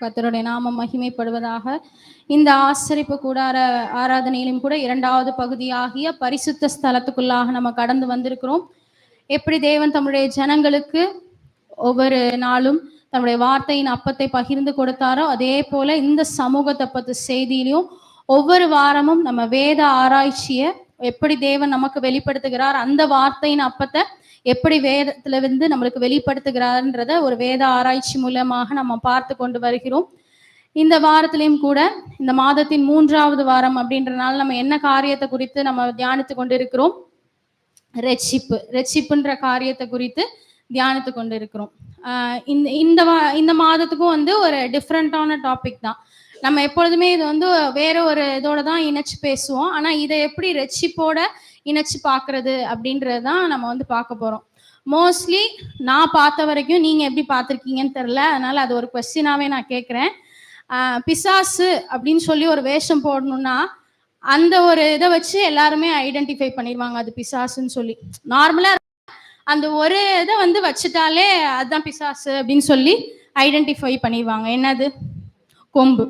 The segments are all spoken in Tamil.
கர்த்தருடைய நாமம் மகிமைப்படுவதாக. இந்த ஆசரிப்பு கூடார ஆராதனையிலும் கூட இரண்டாவது பகுதியாகிய பரிசுத்த ஸ்தலத்துக்குள்ளாக நம்ம கடந்து வந்திருக்கிறோம். எப்படி தேவன் தம்முடைய ஜனங்களுக்கு ஒவ்வொரு நாளும் தன்னுடைய வார்த்தையின் அப்பத்தை பகிர்ந்து கொடுத்தாரோ, அதே போல இந்த சமூகத்தை பற்றி செய்தியிலையும் ஒவ்வொரு வாரமும் நம்ம வேத ஆராய்ச்சியை எப்படி தேவன் நமக்கு வெளிப்படுத்துகிறார், அந்த வார்த்தையின் அப்பத்தை எப்படி வேதத்துல நம்மளுக்கு வெளிப்படுத்துகிறார்ன்றத ஒரு வேத ஆராய்ச்சி மூலமாக நம்ம பார்த்து கொண்டு வருகிறோம். இந்த வாரத்திலையும் கூட இந்த மாதத்தின் 3வது வாரம் அப்படின்றனால நம்ம என்ன காரியத்தை குறித்து நம்ம தியானித்து கொண்டு இருக்கிறோம்? ரெட்சிப்புன்ற காரியத்தை குறித்து தியானித்து கொண்டு இருக்கிறோம். இந்த மாதத்துக்கும் ஒரு டிஃப்ரெண்டான டாபிக் தான். நம்ம எப்பொழுதுமே இது வேற ஒரு இதோட தான் இணைச்சு பேசுவோம். ஆனா இதை எப்படி ரெட்சிப்போட இணைச்சு பார்க்கறது அப்படின்றது தான் நம்ம பார்க்க போறோம். மோஸ்ட்லி நான் பார்த்த வரைக்கும் நீங்க எப்படி பார்த்துருக்கீங்கன்னு தெரியல, அதனால அது ஒரு கொஸ்டினாவே நான் கேட்குறேன். பிசாசு அப்படின்னு சொல்லி ஒரு வேஷம் போடணும்னா அந்த ஒரு இதை வச்சு எல்லாருமே ஐடென்டிஃபை பண்ணிடுவாங்க அது பிசாசுன்னு சொல்லி. நார்மலா அந்த ஒரு இதை வச்சுட்டாலே அதுதான் பிசாசு அப்படின்னு சொல்லி ஐடென்டிஃபை பண்ணிடுவாங்க. என்னது? கொம்பு.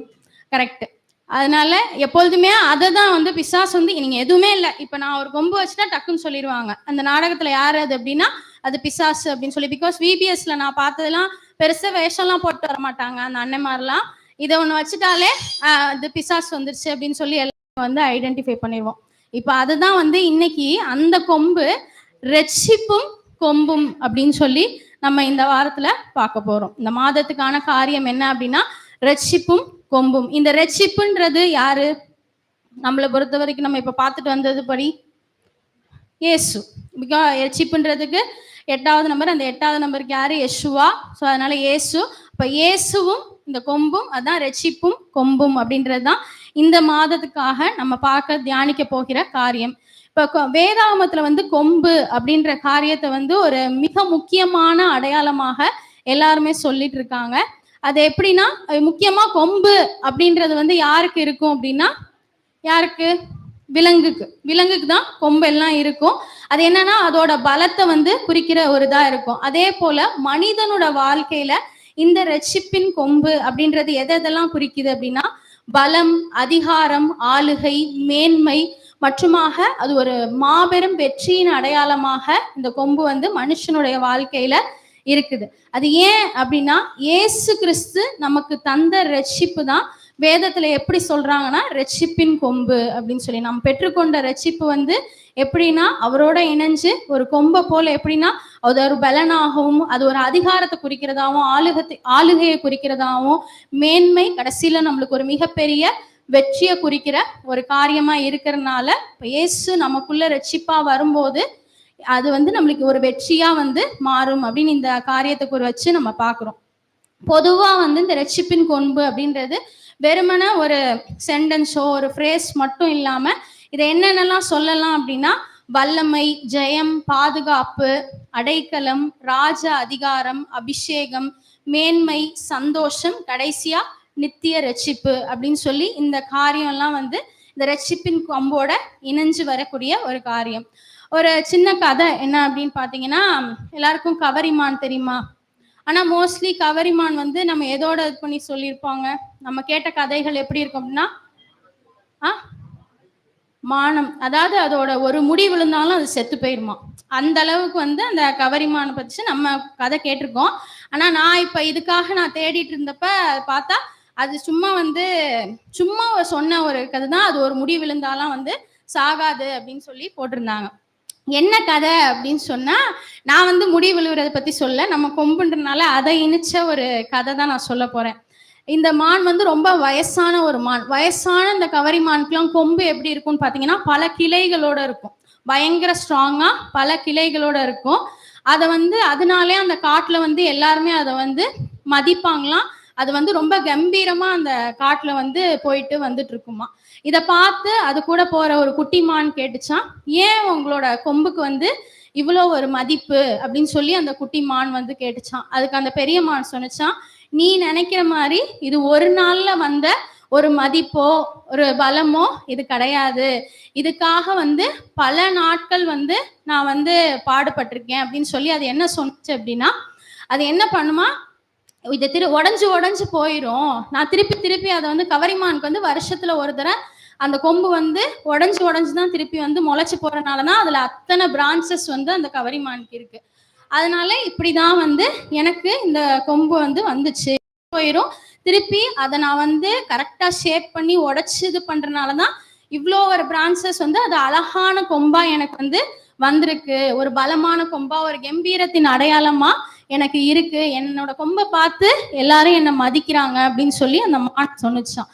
கரெக்ட். அதனால எப்பொழுதுமே அதை தான் பிசாசு நீங்க எதுவுமே இல்லை, இப்ப நான் ஒரு கொம்பு வச்சுட்டா டக்குன்னு சொல்லிடுவாங்க அந்த நாடகத்துல யாரு அது அப்படின்னா அது பிசாசு அப்படின்னு சொல்லி. பிகாஸ் விபிஎஸ்ல நான் பார்த்ததெல்லாம் பெருசா வேஷம்லாம் போட்டு வர மாட்டாங்க அந்த அண்ணன்மாரெல்லாம். இதை ஒண்ணு வச்சுட்டாலே அது பிசாசு வந்துருச்சு அப்படின்னு சொல்லி எல்லாம் ஐடென்டிஃபை பண்ணிடுவோம். இப்ப அதுதான் இன்னைக்கு அந்த கொம்பு ரெட்சிப்பும் கொம்பும் அப்படின்னு சொல்லி நம்ம இந்த வாரத்துல பார்க்க போறோம். இந்த மாதத்துக்கான காரியம் என்ன அப்படின்னா ரெட்சிப்பும் கொம்பும். இந்த ரெட்சிப்புன்றது யாரு? நம்மளை பொறுத்த வரைக்கும் நம்ம இப்ப பார்த்துட்டு வந்தது படி இயேசு. பிகாஸ் ரெட்சிப்புன்றதுக்கு 8வது நம்பர், அந்த 8வது நம்பருக்கு யாரு? யெசுவா. ஸோ அதனால இயேசு. இப்ப இயேசுவும் இந்த கொம்பும், அதான் ரெட்சிப்பும் கொம்பும் அப்படின்றது தான் இந்த மாதத்துக்காக நம்ம பார்க்க தியானிக்க போகிற காரியம். இப்ப வேதாகமத்துல கொம்பு அப்படின்ற காரியத்தை ஒரு மிக முக்கியமான அடையாளமாக எல்லாருமே சொல்லிட்டு இருக்காங்க. அது எப்படின்னா முக்கியமா கொம்பு அப்படின்றது யாருக்கு இருக்கும் அப்படின்னா யாருக்கு? விலங்குக்கு தான் கொம்பு எல்லாம் இருக்கும். அது என்னன்னா அதோட பலத்தை குறிக்கிற ஒரு இதா இருக்கும். அதே போல மனிதனோட வாழ்க்கையில இந்த ரெட்சிப்பின் கொம்பு அப்படின்றது எதெல்லாம் குறிக்குது அப்படின்னா பலம், அதிகாரம், ஆளுகை, மேன்மை மற்றுமாக அது ஒரு மாபெரும் வெற்றியின் அடையாளமாக இந்த கொம்பு மனுஷனுடைய வாழ்க்கையில இருக்குது. அது ஏன் அப்படின்னா இயேசு கிறிஸ்து நமக்கு தந்த ரட்சிப்பு தான் வேதத்துல எப்படி சொல்றாங்கன்னா ரெட்சிப்பின் கொம்பு அப்படின்னு சொல்லி. நம்ம பெற்றுக்கொண்ட ரட்சிப்பு எப்படின்னா அவரோட இணைஞ்சு ஒரு கொம்பை போல, எப்படின்னா அது ஒரு பலனாகவும் அது ஒரு அதிகாரத்தை குறிக்கிறதாகவும் ஆளுகையை குறிக்கிறதாகவும் மேன்மை கடைசியில நம்மளுக்கு ஒரு மிகப்பெரிய வெற்றியை குறிக்கிற ஒரு காரியமா இருக்கிறதுனால இயேசு நமக்குள்ள ரட்சிப்பா வரும்போது அது நம்மளுக்கு ஒரு வெற்றியா மாறும் அப்படின்னு இந்த காரியத்தை வச்சு நம்ம பார்க்கிறோம். பொதுவா இந்த ரெட்சிப்பின் கொம்பு அப்படின்றது வெறுமன ஒரு சென்டென்ஸோ ஒரு ஃப்ரேஸ் மட்டும் இல்லாம இதை என்னென்னலாம் சொல்லலாம் அப்படின்னா வல்லமை, ஜெயம், பாதுகாப்பு, அடைக்கலம், ராஜ அதிகாரம், அபிஷேகம், மேன்மை, சந்தோஷம், கடைசியா நித்திய ரட்சிப்பு அப்படின்னு சொல்லி இந்த காரியம் எல்லாம் இந்த ரட்சிப்பின் கொம்போட இணைஞ்சு வரக்கூடிய ஒரு காரியம். ஒரு சின்ன கதை என்ன அப்படின்னு பாத்தீங்கன்னா எல்லாருக்கும் கவரிமான் தெரியுமா? ஆனா மோஸ்ட்லி கவரிமான் நம்ம எதோட இது பண்ணி சொல்லியிருப்பாங்க? நம்ம கேட்ட கதைகள் எப்படி இருக்கும் அப்படின்னா மானம், அதாவது அதோட ஒரு முடி விழுந்தாலும் அது செத்து போயிருமா. அந்த அளவுக்கு அந்த கவரிமானை பற்றி நம்ம கதை கேட்டிருக்கோம். ஆனா நான் இப்ப இதுக்காக நான் தேடிட்டு இருந்தப்ப பார்த்தா அது சும்மா சொன்ன ஒரு கதை தான். அது ஒரு முடி விழுந்தாலும் சாகாது அப்படின்னு சொல்லி போட்டிருந்தாங்க. என்ன கதை அப்படின்னு சொன்னா நான் முடி விழுவுறத பத்தி சொல்ல, நம்ம கொம்புன்றனால அதை இணைச்ச ஒரு கதை தான் நான் சொல்ல போறேன். இந்த மான் ரொம்ப வயசான ஒரு மான். வயசான இந்த கவரி மானுக்குலாம் கொம்பு எப்படி இருக்கும்னு பாத்தீங்கன்னா பல கிளைகளோட இருக்கும். பயங்கர ஸ்ட்ராங்கா பல கிளைகளோட இருக்கும். அதை அதனாலே அந்த காட்டுல எல்லாருமே அதை மதிப்பாங்களாம். அது ரொம்ப கம்பீரமா அந்த காட்டுல போயிட்டு வந்துட்டு இருக்குமா. இதை பார்த்து அது கூட போற ஒரு குட்டி மான் கேட்டுச்சான், ஏன் உங்களோட கொம்புக்கு இவ்வளோ ஒரு மதிப்பு அப்படின்னு சொல்லி அந்த குட்டி மான் கேட்டுச்சான். அதுக்கு அந்த பெரிய மான் சொன்னிச்சான், நீ நினைக்கிற மாதிரி இது ஒரு நாள்ல வந்த ஒரு மதிப்போ ஒரு பலமோ இது கிடையாது. இதுக்காக பல நாட்கள் நான் பாடுபட்டிருக்கேன் அப்படின்னு சொல்லி அது என்ன சொன்னிச்சு அப்படின்னா அது என்ன பண்ணுமா, இது உடஞ்சு உடஞ்சு போயிரும். நான் திருப்பி திருப்பி அதை வந்து கவரிமானுக்கு வந்து வருஷத்துல ஒரு தடவை அந்த கொம்பு வந்து உடஞ்சு உடஞ்சு தான் திருப்பி வந்து முளைச்சு போறதுனாலதான் அதுல அத்தனை பிரான்சஸ் வந்து அந்த கவரிமானுக்கு இருக்கு. அதனால இப்படிதான் வந்து எனக்கு இந்த கொம்பு வந்து வந்துச்சு போயிரும். திருப்பி அதை நான் வந்து கரெக்டா ஷேப் பண்ணி உடைச்சு இது பண்றதுனாலதான் இவ்வளோ ஒரு பிரான்சஸ் வந்து அது அழகான கொம்பா எனக்கு வந்து வந்திருக்கு. ஒரு பலமான கொம்பா, ஒரு கம்பீரத்தின் அடையாளமா எனக்கு இருக்கு. என்னோட கொம்பை பார்த்து எல்லாரும் என்னை மதிக்கிறாங்க அப்படின்னு சொல்லி அந்த மான் சொன்னுச்சான்.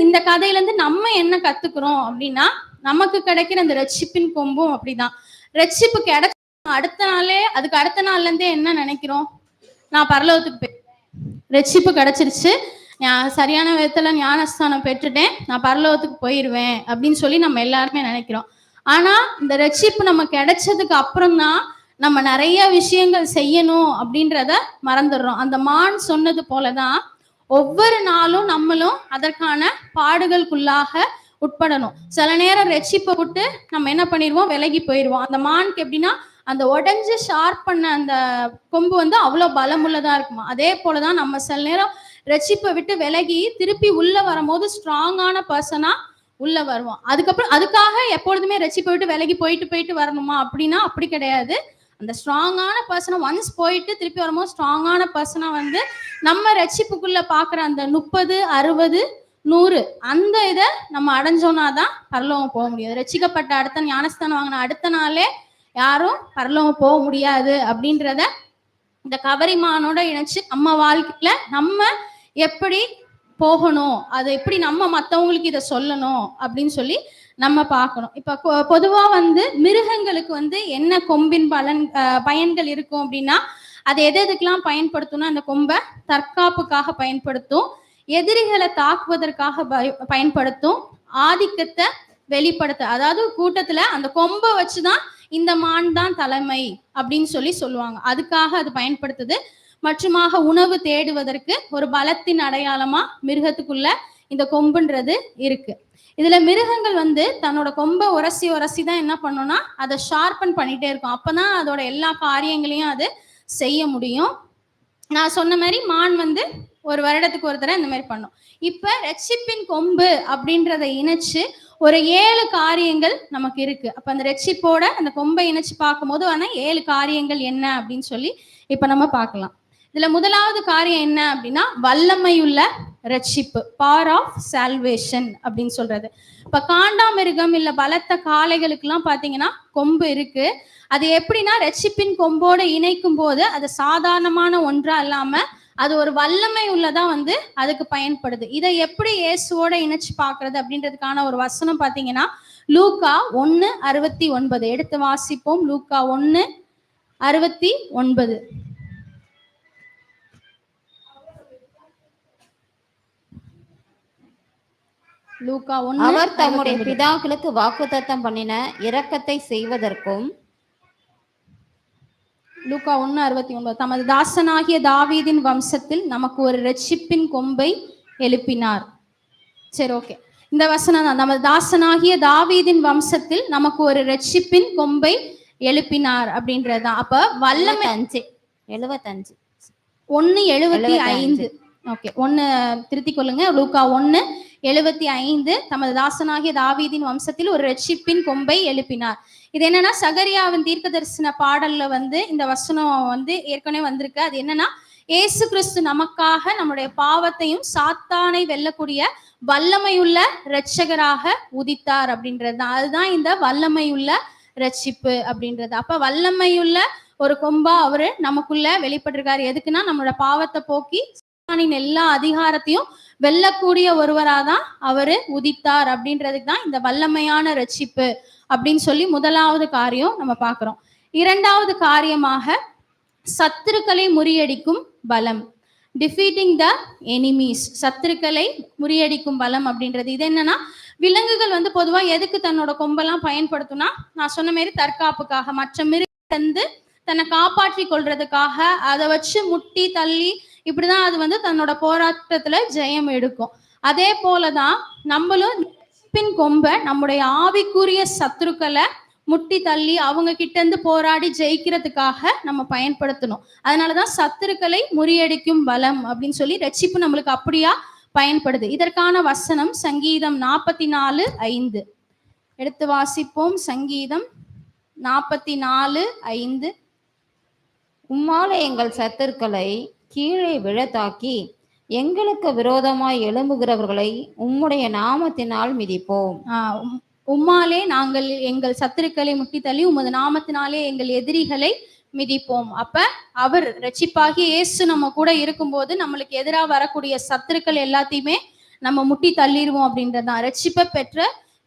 இந்த கதையில இருந்து நம்ம என்ன கத்துக்கிறோம் அப்படின்னா, நமக்கு கிடைக்கிற அந்த ரட்சிப்பின் கொம்பும் அப்படிதான். ரட்சிப்பு கிடைச்ச அதுக்கு அடுத்த நாள்ல இருந்தே என்ன நினைக்கிறோம்? நான் பரலோகத்துக்கு ரட்சிப்பு கிடைச்சிருச்சு, நான் சரியான விதத்துல ஞானஸ்தானம் பெற்றுட்டேன், நான் பரலோகத்துக்கு போயிடுவேன் அப்படின்னு சொல்லி நம்ம எல்லாருமே நினைக்கிறோம். ஆனா இந்த ரட்சிப்பு நம்ம கிடைச்சதுக்கு அப்புறம் தான் நம்ம நிறைய விஷயங்கள் செய்யணும் அப்படின்றத மறந்துடுறோம். அந்த மான் சொன்னது போலதான் ஒவ்வொரு நாளும் நம்மளும் அதற்கான பாடுகளுக்குள்ளாக உட்படணும். சில நேரம் ரட்சிப்பை விட்டு நம்ம என்ன பண்ணிடுவோம், விலகி போயிடுவோம். அந்த மானுக்கு எப்படின்னா, அந்த உடஞ்சு ஷார்ப் பண்ண அந்த கொம்பு வந்து அவ்வளவு பலமுள்ளதா இருக்குமா. அதே போலதான் நம்ம சில நேரம் ரட்சிப்பை விட்டு விலகி திருப்பி உள்ள வரும்போது ஸ்ட்ராங்கான பர்சனா உள்ள வருவோம். அதுக்காக எப்பொழுதுமே ரட்சிப்பை விட்டு விலகி போயிட்டு வரணுமா அப்படின்னா அப்படி கிடையாது. அந்த ஸ்ட்ராங்கான பர்சனை ஒன்ஸ் போயிட்டு திருப்பி வரும்போது ஸ்ட்ராங்கான பர்சனா வந்து நம்ம ரட்சிப்புக்குள்ள பாக்குற அந்த 30, 60, 100 அந்த இதை நம்ம அடைஞ்சோம்னா தான் பரலோகம் போக முடியாது. ரட்சிக்கப்பட்ட அடுத்த ஞானஸ்தானம் வாங்கின அடுத்த நாளே யாரும் பரலோகம் போக முடியாது அப்படின்றத இந்த கவரிமானோட இணைச்சு நம்ம வாழ்க்கையில நம்ம எப்படி போகணும், அதை எப்படி நம்ம மற்றவங்களுக்கு இதை சொல்லணும் அப்படின்னு சொல்லி நம்ம பார்க்கணும். இப்ப பொதுவா வந்து மிருகங்களுக்கு வந்து என்ன கொம்பின் பயன்கள் இருக்கும் அப்படின்னா, அது எதுக்கெல்லாம் பயன்படுத்தும்னா, அந்த கொம்பை தற்காப்புக்காக பயன்படுத்தும், எதிரிகளை தாக்குவதற்காக பயன்படுத்தும், ஆதிக்கத்தை வெளிப்படுத்த, அதாவது கூட்டத்துல அந்த கொம்பை வச்சுதான் இந்த மான் தான் தலைமை அப்படின்னு சொல்லி சொல்லுவாங்க, அதுக்காக அது பயன்படுத்துது. மற்றுமாக உணவு தேடுவதற்கு ஒரு பலத்தின் அடையாளமா மிருகத்துக்குள்ள இந்த கொம்புன்றது இருக்கு. இதுல மிருகங்கள் வந்து தன்னோட கொம்பை உரசி தான் என்ன பண்ணும்னா அதை ஷார்பன் பண்ணிட்டே இருக்கும். அப்பதான் அதோட எல்லா காரியங்களையும் அது செய்ய முடியும். நான் சொன்ன மாதிரி மான் வந்து ஒரு வருடத்துக்கு ஒரு தடவை இந்த மாதிரி பண்ணும். இப்ப ரட்சிப்பின் கொம்பு அப்படின்றத இணைச்சு ஒரு 7 காரியங்கள் நமக்கு இருக்கு. அப்ப அந்த ரட்சிப்போட அந்த கொம்பை இணைச்சு பார்க்கும்போது ஆனா 7 காரியங்கள் என்ன அப்படின்னு சொல்லி இப்ப நம்ம பார்க்கலாம். இதுல முதலாவது காரியம் என்ன அப்படின்னா, வல்லமையுள்ள ரட்சிப்பு, பவர் ஆஃப் சால்வேஷன் அப்படின்னு சொல்றது. இப்ப காண்டாமிருகம் இல்ல பலத்த காளைகளுக்கு எல்லாம் பாத்தீங்கன்னா கொம்பு இருக்கு. அது எப்படின்னா ரட்சிப்பின் கொம்போடு இணைக்கும் போது அது சாதாரணமான ஒன்றா இல்லாம அது ஒரு வல்லமை உள்ளதா வந்து அதுக்கு பயன்படுது. இதை எப்படி இயேசுவோட இணைச்சு பாக்குறது அப்படின்றதுக்கான ஒரு வசனம் பாத்தீங்கன்னா லூக்கா 1:69 எடுத்து வாசிப்போம். லூக்கா 1:69. லூக்கா 1. அவர் தம்முடைய பிதாக்களுக்கு வாக்குத்தத்தம் பண்ணின இரக்கத்தை செய்வதற்கும், லூக்கா 1:69, தமது தாசனாகிய தாவீதின் வம்சத்தில் நமக்கு ஒரு ரட்சிப்பின் கொம்பை எழுப்பினார். சரி, ஓகே, இந்த வசனம் தான், நமது தாசனாகிய தாவீதின் வம்சத்தில் நமக்கு ஒரு ரட்சிப்பின் கொம்பை எழுப்பினார் அப்படின்றதுதான். அப்ப வல்லமை 75 1:75. ஓகே, 1 திருத்திக் கொள்ளுங்க. லூக்கா 1:75, தமது தாசனாகிய தாவீதின் வம்சத்தில் ஒரு ரட்சிப்பின் கொம்பை எழுப்பினார். இது என்னன்னா சகரியாவின் தீர்க்க தரிசன பாடல்ல வந்து இந்த வசனம் வந்து ஏற்கனவே வந்திருக்கு. அது என்னன்னா, ஏசு கிறிஸ்து நமக்காக நம்முடைய பாவத்தையும் சாத்தானை வெல்லக்கூடிய வல்லமையுள்ள இரட்சகராக உதித்தார் அப்படின்றது தான். அதுதான் இந்த வல்லமையுள்ள ரட்சிப்பு அப்படின்றது. அப்ப வல்லமையுள்ள ஒரு கொம்பா அவரு நமக்குள்ள வெளிப்பட்டிருக்காரு. எதுக்குன்னா நம்மளோட பாவத்தை போக்கி சாத்தானின் எல்லா அதிகாரத்தையும் வெல்லக்கூடிய ஒருவராதான் அவரு உதித்தார் அப்படின்றதுக்கு தான் இந்த வல்லமையான ரட்சிப்பு அப்படின்னு சொல்லி முதலாவது காரியம் நம்ம பார்க்கிறோம். இரண்டாவது காரியமாக சத்துருக்களை முறியடிக்கும் பலம், டிஃபீட்டிங் த எனிமீஸ், சத்துருக்களை முறியடிக்கும் பலம் அப்படின்றது. இது என்னன்னா, விலங்குகள் வந்து பொதுவா எதுக்கு தன்னோட கொம்பெல்லாம் பயன்படுத்தும்னா, நான் சொன்ன மாதிரி தற்காப்புக்காக, மற்ற மிருகந்து தன்னை காப்பாற்றி கொள்றதுக்காக, அதை வச்சு முட்டி தள்ளி இப்படிதான் அது வந்து தன்னோட போராட்டத்துல ஜெயம் எடுக்கும். அதே போலதான் நம்மளும் பின் கொம்ப நம்முடைய ஆவிக்குரிய சத்துருக்களை முட்டி தள்ளி அவங்க கிட்ட இருந்து போராடி ஜெயிக்கிறதுக்காக நம்ம பயன்படுத்தணும். அதனாலதான் சத்துருக்களை முறியடிக்கும் பலம் அப்படின்னு சொல்லி ரட்சிப்பு நம்மளுக்கு அப்படியா பயன்படுது. இதற்கான வசனம் சங்கீதம் 44:5. எடுத்து வாசிப்போம். சங்கீதம் 44:5. உம்மாலே எங்கள் சத்துருக்களை கீழே விழத்தாக்கி எங்களுக்கு விரோதமாய் எழும்புகிறவர்களை உம்முடைய நாமத்தினால் மிதிப்போம். உம்மாலே நாங்கள் எங்கள் சத்துருக்களை முட்டி தள்ளி உமது நாமத்தினாலே எங்கள் எதிரிகளை மிதிப்போம். அப்ப அவர் ரட்சிப்பாகி இயேசு நம்ம கூட இருக்கும்போது நம்மளுக்கு எதிராக வரக்கூடிய சத்துருக்கள் எல்லாத்தையுமே நம்ம முட்டி தள்ளிடுவோம் அப்படின்றதுதான். ரட்சிப்பை பெற்ற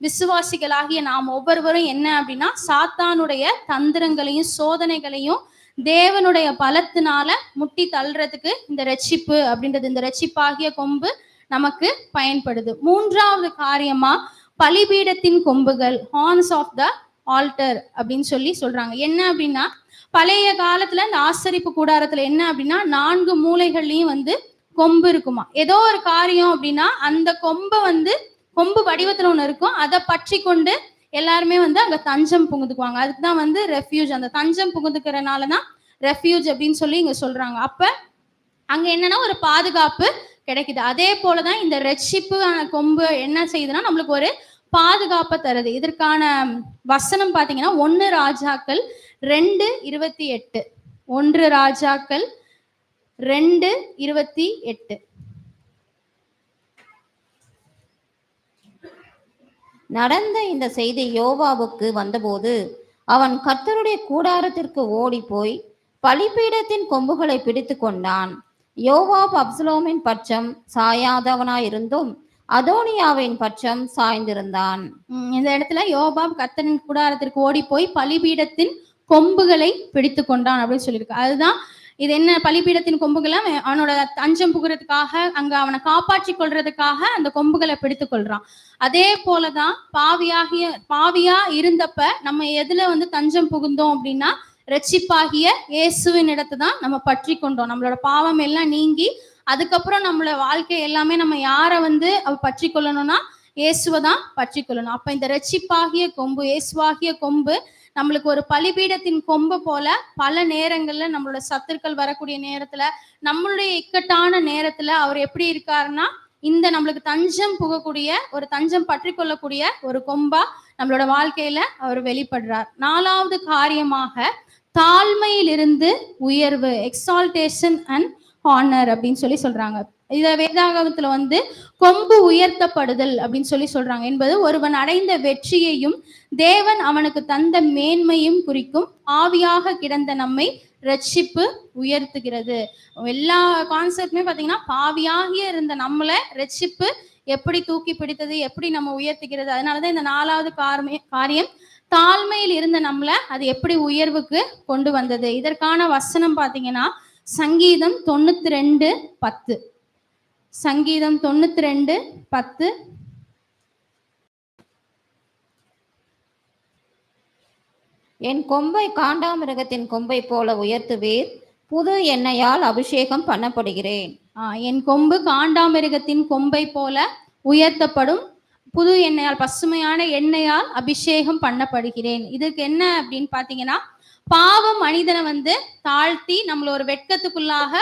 விசுவாசிகளாகிய நாம் ஒவ்வொருவரும் என்ன அப்படின்னா சாத்தானுடைய தந்திரங்களையும் சோதனைகளையும் தேவனுடைய பலத்தினால முட்டி தள்ளுறதுக்கு இந்த ரட்சிப்பு அப்படின்றது, இந்த ரட்சிப்பாகிய கொம்பு நமக்கு பயன்படுது. மூன்றாவது காரியமா பலிபீடத்தின் கொம்புகள், ஹார்ன்ஸ் ஆஃப் த ஆல்டர் அப்படின்னு சொல்லி சொல்றாங்க. என்ன அப்படின்னா பழைய காலத்துல இந்த ஆசரிப்பு கூடாரத்துல என்ன அப்படின்னா 4 மூலைகள்லயும் கொம்பு இருக்குமா. ஏதோ ஒரு காரியம் அப்படின்னா அந்த கொம்பு வடிவத்துல ஒண்ணு இருக்கும், அதை பற்றி கொண்டு எல்லாருமே அங்க தஞ்சம் புகுந்துக்குவாங்க. அதுக்குதான் ரெஃப்யூஜ். அந்த தஞ்சம் புகுந்துக்கிறனாலதான் ரெஃப்யூஜ் அப்படின்னு சொல்லி இங்க சொல்றாங்க. அப்ப அங்க என்னன்னா ஒரு பாதுகாப்பு கிடைக்குது. அதே போலதான் இந்த ரட்சிப்பு கொம்பு என்ன செய்யுதுன்னா நம்மளுக்கு ஒரு பாதுகாப்பை தருது. இதற்கான வசனம் பாத்தீங்கன்னா 1 ராஜாக்கள் 2:28. 1 ராஜாக்கள் 2:28. நடந்த இந்த செய்தி யோவாவுக்கு வந்தபோது அவன் கர்த்தருடைய கூடாரத்திற்கு ஓடி போய் பலிபீடத்தின் கொம்புகளை பிடித்து கொண்டான். யோவாப் அப்சலோமின் பட்சம் சாயாதவனாயிருந்தும் அதோனியாவின் பட்சம் சாய்ந்திருந்தான். இந்த இடத்துல யோவாப் கர்த்தரின் கூடாரத்திற்கு ஓடி போய் பலிபீடத்தின் கொம்புகளை பிடித்து கொண்டான் அப்படின்னு சொல்லியிருக்கு. அதுதான் இது என்ன, பலிபீடத்தின் கொம்புகளை அவனோட தஞ்சம் புகுறதுக்காக அங்க அவனை காப்பாற்றி கொள்றதுக்காக அந்த கொம்புகளை பிடித்து கொள்றான். அதே போலதான் பாவியா இருந்தப்ப நம்ம எதுல தஞ்சம் புகுந்தோம் அப்படின்னா ரட்சிப்பாகிய இயேசுவின் இடத்தை தான் நம்ம பற்றி கொண்டோம். நம்மளோட பாவம் எல்லாம் நீங்கி அதுக்கப்புறம் நம்மளோட வாழ்க்கை எல்லாமே நம்ம யாரை அவ பற்றி கொள்ளணும்னா இயேசுவை தான் பற்றி கொள்ளணும். அப்ப இந்த ரட்சிப்பாகிய கொம்பு, இயேசுவாகிய கொம்பு நம்மளுக்கு ஒரு பலிபீடத்தின் கொம்பு போல பல நேரங்கள்ல நம்மளோட சத்துருக்கள் வரக்கூடிய நேரத்துல, நம்மளுடைய இக்கட்டான நேரத்துல அவர் எப்படி இருக்காருன்னா இந்த நம்மளுக்கு தஞ்சம் புகக்கூடிய ஒரு தஞ்சம் பற்றி கொள்ளக்கூடிய ஒரு கொம்பா நம்மளோட வாழ்க்கையில அவர் வெளிப்படுறார். 4வது காரியமாக தாழ்மையிலிருந்து உயர்வு, எக்ஸால்டேஷன் அண்ட் ஹானர் அப்படின்னு சொல்லி சொல்றாங்க. இத வேதாகமத்துல கொம்பு உயர்த்தப்படுதல் அப்படின்னு சொல்லி சொல்றாங்க என்பது ஒருவன் அடைந்த வெற்றியையும் தேவன் அவனுக்கு தந்த மேன்மையும் குறிக்கும். ஆவியாக கிடந்த நம்மை ரட்சிப்பு உயர்த்துகிறது. எல்லா கான்செப்டுமே பாத்தீங்கன்னா பாவியாகிய இருந்த நம்மளை ரட்சிப்பு எப்படி தூக்கி பிடித்தது, எப்படி நம்ம உயர்த்துகிறது. அதனாலதான் இந்த 4வது காரியம் தாழ்மையில் இருந்த நம்மளை அது எப்படி உயர்வுக்கு கொண்டு வந்தது. இதற்கான வசனம் பாத்தீங்கன்னா சங்கீதம் 92:10. சங்கீதம் 92:10. என் கொம்பை காண்டாமிருகத்தின் கொம்பை போல உயர்த்துவீர், புது எண்ணெயால் அபிஷேகம் பண்ணப்படுகிறேன். என் கொம்பு காண்டாமிருகத்தின் கொம்பை போல உயர்த்தப்படும், புது எண்ணெயால் பசுமையான எண்ணெயால் அபிஷேகம் பண்ணப்படுகிறேன். இதுக்கு என்ன அப்படின்னு பாத்தீங்கன்னா பாவம் மனிதனை தாழ்த்தி நம்மள ஒரு வெட்கத்துக்குள்ளாக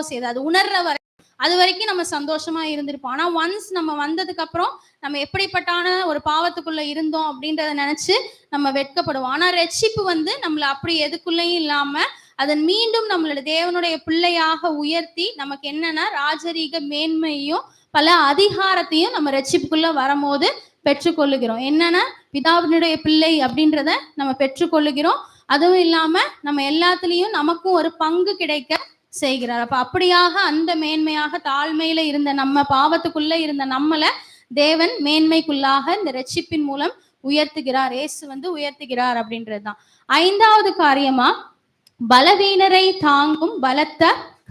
செய்யுது. அது உணர்ற வரை அது வரைக்கும் நம்ம சந்தோஷமா இருந்திருப்போம். ஆனா ஒன்ஸ் நம்ம வந்ததுக்கு அப்புறம் நம்ம எப்படிப்பட்டான ஒரு பாவத்துக்குள்ள இருந்தோம் அப்படின்றத நினைச்சு நம்ம வெட்கப்படுவோம். ஆனா ரட்சிப்பு நம்மள அப்படி எதுக்குள்ளயும் இல்லாம அதன் மீண்டும் நம்மளோட தேவனுடைய பிள்ளையாக உயர்த்தி நமக்கு என்னன்னா ராஜரீக மேன்மையும் பல அதிகாரத்தையும் நம்ம ரட்சிப்புக்குள்ள வரும்போது பெற்றுக்கொள்ளுகிறோம். என்னன்னா பிதாவினுடைய பிள்ளை அப்படின்றத நம்ம பெற்றுக்கொள்ளுகிறோம். அதுவும் இல்லாம நம்ம எல்லாத்துலயும் நமக்கும் ஒரு பங்கு கிடைக்க செய்கிறார். அப்ப அப்படியாக அந்த மேன்மையாக தாழ்மையில இருந்த நம்ம, பாவத்துக்குள்ள இருந்த நம்மளை தேவன் மேன்மைக்குள்ளாக இந்த ரட்சிப்பின் மூலம் உயர்த்துகிறார். இயேசு உயர்த்துகிறார் அப்படின்றதுதான். 5வது காரியமா பலவீனரை தாங்கும் பலத்த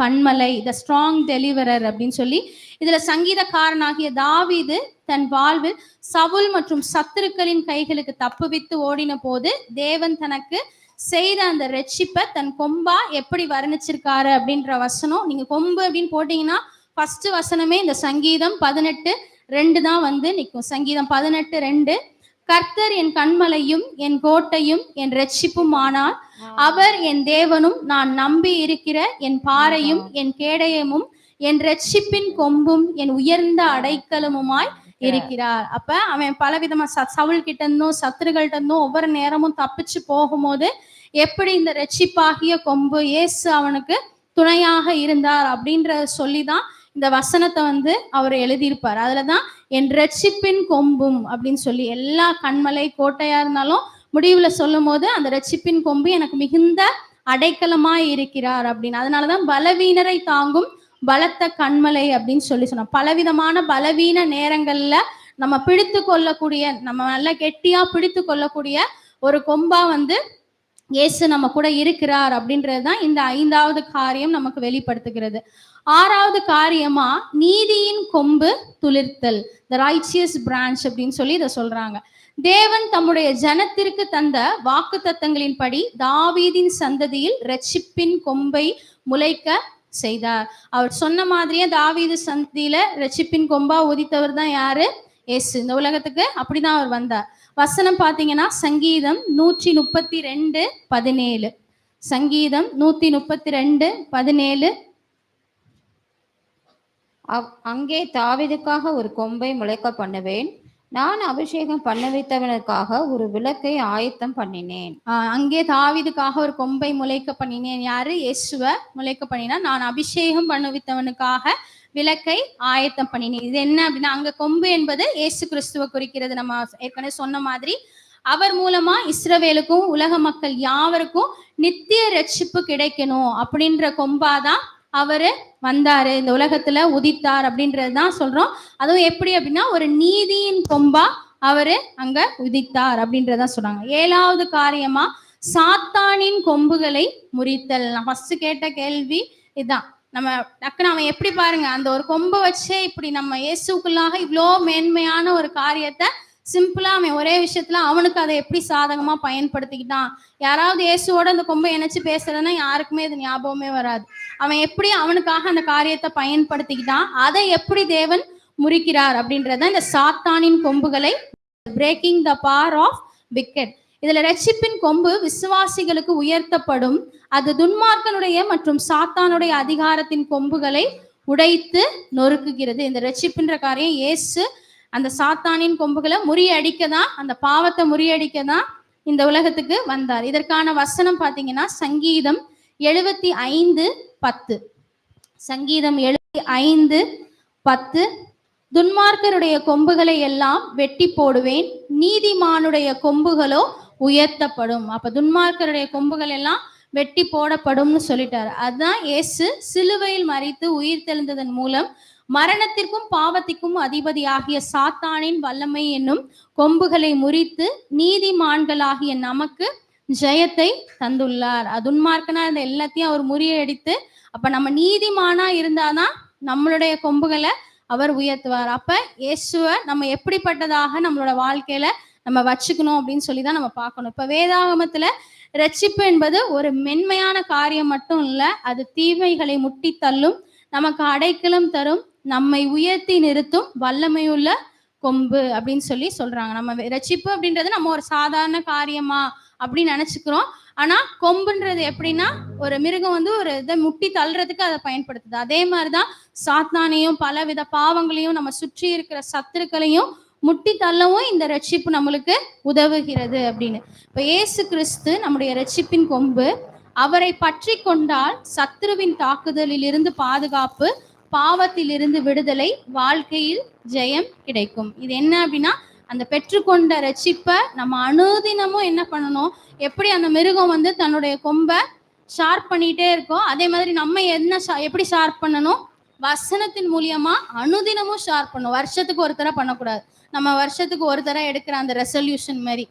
கண்மலை, த ஸ்ட்ராங் டெலிவரர் அப்படின்னு சொல்லி இதுல சங்கீதக்காரனாகிய தாவீது தன் வாழ்வில் சவுல் மற்றும் சத்துருக்களின் கைகளுக்கு தப்புவித்து ஓடின போது தேவன் தனக்கு செய்த அந்த ரட்சிப்பை தன் கொம்பா எப்படி வர்ணிச்சிருக்காரு அப்படின்ற வசனம். நீங்க கொம்பு அப்படின்னு போட்டீங்கன்னா ஃபர்ஸ்ட் வசனமே இந்த சங்கீதம் 18:2 தான் நிற்கும். சங்கீதம் 18:2. கர்த்தர் என் கண்மலையும் என் கோட்டையும் என் இரட்சிப்புமானார். அவர் என் தேவனும் நான் நம்பி இருக்கிற என் பாறையும் என் கேடயமும் என் இரட்சிப்பின் கொம்பும் என் உயர்ந்த அடைக்கலமுமாய் இருக்கிறார். அப்ப அவன் பலவிதமா சவுல் கிட்ட இருந்தும் சத்துருகள்கிட்ட இருந்தும் ஒவ்வொரு நேரமும் தப்பிச்சு போகும்போது எப்படி இந்த இரட்சிப்பாகிய கொம்பு இயேசு அவனுக்கு துணையாக இருந்தார் அப்படின்றத சொல்லிதான் இந்த வசனத்தை அவர் எழுதியிருப்பார். அதுலதான் என் இரட்சிப்பின் கொம்பும் அப்படின்னு சொல்லி எல்லா கண்மலை கோட்டையா இருந்தாலும் முடிவுல சொல்லும் போது அந்த இரட்சிப்பின் கொம்பு எனக்கு மிகுந்த அடைக்கலமாய் இருக்கிறார் அப்படின்னு. அதனாலதான் பலவீனரை தாங்கும் பலத்த கண்மலை அப்படின்னு சொல்லி சொன்னோம். பலவிதமான பலவீன நேரங்கள்ல நம்ம பிடித்து கொள்ளக்கூடிய, நம்ம நல்லா கெட்டியா பிடித்து கொள்ளக்கூடிய ஒரு கொம்பா இயேசு நம்ம கூட இருக்கிறார் அப்படின்றதுதான் இந்த 5வது காரியம் நமக்கு வெளிப்படுத்துகிறது. 6வது காரியமா நீதியின் கொம்பு துளிர்த்தல், த ரைச்சியஸ் பிரான்ச் அப்படின்னு சொல்லி இதை சொல்றாங்க. தேவன் தம்முடைய ஜனத்திற்கு தந்த வாக்கு தத்தங்களின்படி தாவீதின் சந்ததியில் இரட்சிப்பின் கொம்பை முளைக்க செய்தார். அவர் சொன்ன மாதிரியே தாவீது சந்ததியில இரட்சிப்பின் கொம்பா உதித்தவர் தான் யாரு? இயேசு. இந்த உலகத்துக்கு அப்படிதான் அவர் வந்தார். வசனம் பாத்தீங்கன்னா சங்கீதம் 132:17. சங்கீதம் 132:17. அங்கே தாவீதுக்காக ஒரு கொம்பை முளைக்க பண்ணுவேன், நான் அபிஷேகம் பண்ண வைத்தவனுக்காக ஒரு விளக்கை ஆயத்தம் பண்ணினேன். அங்கே தாவீதுக்காக ஒரு கொம்பை முளைக்க பண்ணினேன். யாரு? இயேசுவ முளைக்க பண்ணினா. நான் அபிஷேகம் பண்ண வைத்தவனுக்காக விளக்கை ஆயத்தம் பண்ணினேன். இது என்ன அப்படின்னா, அங்க கொம்பு என்பது இயேசு கிறிஸ்துவை குறிக்கிறது. நம்ம ஏற்கனவே சொன்ன மாதிரி அவர் மூலமா இஸ்ரவேலுக்கும் உலக மக்கள் யாவருக்கும் நித்திய ரட்சிப்பு கிடைக்கணும் அப்படின்ற கொம்பாதான் அவரு வந்தாரு, இந்த உலகத்துல உதித்தார் அப்படின்றதுதான் சொல்றோம். அதுவும் எப்படி அப்படின்னா ஒரு நீதியின் கொம்பா அவரு அங்க உதித்தார் அப்படின்றத சொன்னாங்க. 7வது காரியமா சாத்தானின் கொம்புகளை முறித்தல். நான் ஃபர்ஸ்ட் கேட்ட கேள்வி இதுதான். நம்ம டக்குன்னு அவன் எப்படி பாருங்க, அந்த ஒரு கொம்பை வச்சே இப்படி நம்ம இயேசுக்குள்ளாக இவ்வளோ மேன்மையான ஒரு காரியத்தை சிம்பிளா அவன் ஒரே விஷயத்துல அவனுக்கு அதை எப்படி சாதகமா பயன்படுத்திக்கிட்டான். யாராவது இயேசுவோட அந்த கொம்பை இணைச்சு பேசுறதுன்னா யாருக்குமே இது ஞாபகமே வராது. அவன் எப்படி அவனுக்காக அந்த காரியத்தை பயன்படுத்திக்கிட்டான், அதை எப்படி தேவன் முறிக்கிறார் அப்படின்றத இந்த சாத்தானின் கொம்புகளை, breaking the power of wicked. இதுல ரட்சிப்பின் கொம்பு விசுவாசிகளுக்கு உயர்த்தப்படும். அது துன்மார்க்கனுடைய மற்றும் சாத்தானுடைய அதிகாரத்தின் கொம்புகளை உடைத்து நொறுக்குகிறது. இந்த ரட்சிப்புன்ற காரியம் இயேசு அந்த சாத்தானின் கொம்புகளை முறியடிக்கதான், அந்த பாவத்தை முறியடிக்கதான் இந்த உலகத்துக்கு வந்தார். இதற்கான வசனம் பாத்தீங்கன்னா சங்கீதம் 75:10. சங்கீதம் 75:10. துன்மார்க்கருடைய கொம்புகளை எல்லாம் வெட்டி போடுவேன், நீதிமானுடைய கொம்புகளோ உயர்த்தப்படும். அப்ப துன்மார்க்கருடைய கொம்புகள் எல்லாம் வெட்டி போடப்படும்னு சொல்லிட்டாரு. அதுதான் இயேசு சிலுவையில் மரித்து உயிர் தெழுந்ததன் மூலம் மரணத்திற்கும் பாவத்திற்கும் அதிபதியாகிய சாத்தானின் வல்லமை என்னும் கொம்புகளை முறித்து நீதிமான்களாகிய நமக்கு ஜெயத்தை தந்துள்ளார். துன்மார்க்கனா இருந்த எல்லாத்தையும் அவர் முறியடித்து, அப்ப நம்ம நீதிமானா இருந்தாதான் நம்மளுடைய கொம்புகளை அவர் உயர்த்துவார். அப்ப இயேசுவை நம்ம எப்படிப்பட்டதாக நம்மளோட வாழ்க்கையில நம்ம வச்சுக்கணும் அப்படின்னு சொல்லிதான் நம்ம பார்க்கணும். இப்ப வேதாகமத்துல ரட்சிப்பு என்பது ஒரு மென்மையான காரியம் மட்டும் இல்ல, அது தீமைகளை முட்டி தள்ளும், நமக்கு அடைக்கலம் தரும், நம்மை உயர்த்தி நிறுத்தும் வல்லமையுள்ள கொம்பு அப்படின்னு சொல்லி சொல்றாங்க. நம்ம ரட்சிப்பு அப்படின்றது நம்ம ஒரு சாதாரண காரியமா அப்படின்னு நினைச்சுக்கிறோம். ஆனா கொம்புன்றது எப்படின்னா ஒரு மிருகம் ஒரு இதை முட்டி தள்ளுறதுக்கு அதை பயன்படுத்துது. அதே மாதிரிதான் சாத்தானையும் பலவித பாவங்களையும் நம்ம சுற்றி இருக்கிற சத்துருக்களையும் முட்டி தள்ளவும் இந்த ரட்சிப்பு நம்மளுக்கு உதவுகிறது அப்படின்னு. இப்ப இயேசு கிறிஸ்து நம்முடைய ரட்சிப்பின் கொம்பு. அவரை பற்றி கொண்டால் சத்துருவின் தாக்குதலில் இருந்து பாதுகாப்பு, பாவத்தில் இருந்து விடுதலை, வாழ்க்கையில் ஜெயம் கிடைக்கும். இது என்ன அப்படின்னா, அந்த பெற்றுக்கொண்ட ரட்சிப்பை நம்ம அனுதினமும் என்ன பண்ணணும், எப்படி அந்த மிருகம் தன்னுடைய கொம்பை ஷார்ப் பண்ணிட்டே இருக்கோ அதே மாதிரி நம்ம எப்படி ஷார்ப் பண்ணணும், வசனத்தின் மூலியமா அனுதினமும் ஷார்ப் பண்ணணும். வருஷத்துக்கு ஒரு தடவை பண்ணக்கூடாது. நம்ம வருஷத்துக்கு ஒரு தடவை எடுக்கிற அந்த ரெசல்யூஷன் மாதிரி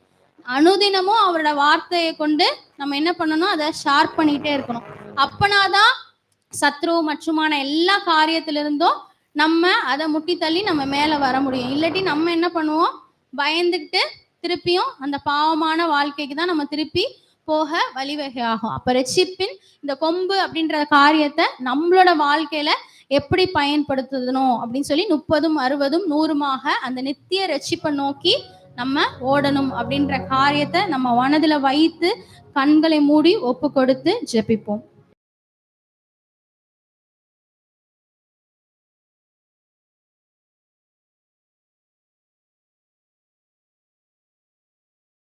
அனுதினமும் அவரோட வார்த்தையை கொண்டு நம்ம என்ன பண்ணணும், அதை ஷார்ப் பண்ணிட்டே இருக்கணும். அப்பனாதான் சத்ரு மற்றுமான எல்லா காரியத்திலிருந்தும் நம்ம அதை முட்டி தள்ளி நம்ம மேல வர முடியும். இல்லாட்டி நம்ம என்ன பண்ணுவோம், பயந்துக்கிட்டு திருப்பியும் அந்த பாவமான வாழ்க்கைக்கு தான் நம்ம திருப்பி போக வழிவகை ஆகும். அப்ப ரட்சிப்பின் இந்த கொம்பு அப்படின்ற காரியத்தை நம்மளோட வாழ்க்கையில எப்படி பயன்படுத்தணும் அப்படின்னு சொல்லி 30, 60, 100 அந்த நித்திய ரட்சிப்பை நோக்கி நம்ம ஓடணும் அப்படின்ற காரியத்தை நம்ம மனதுல வைத்து கண்களை மூடி ஒப்பு கொடுத்து ஜெபிப்போம்.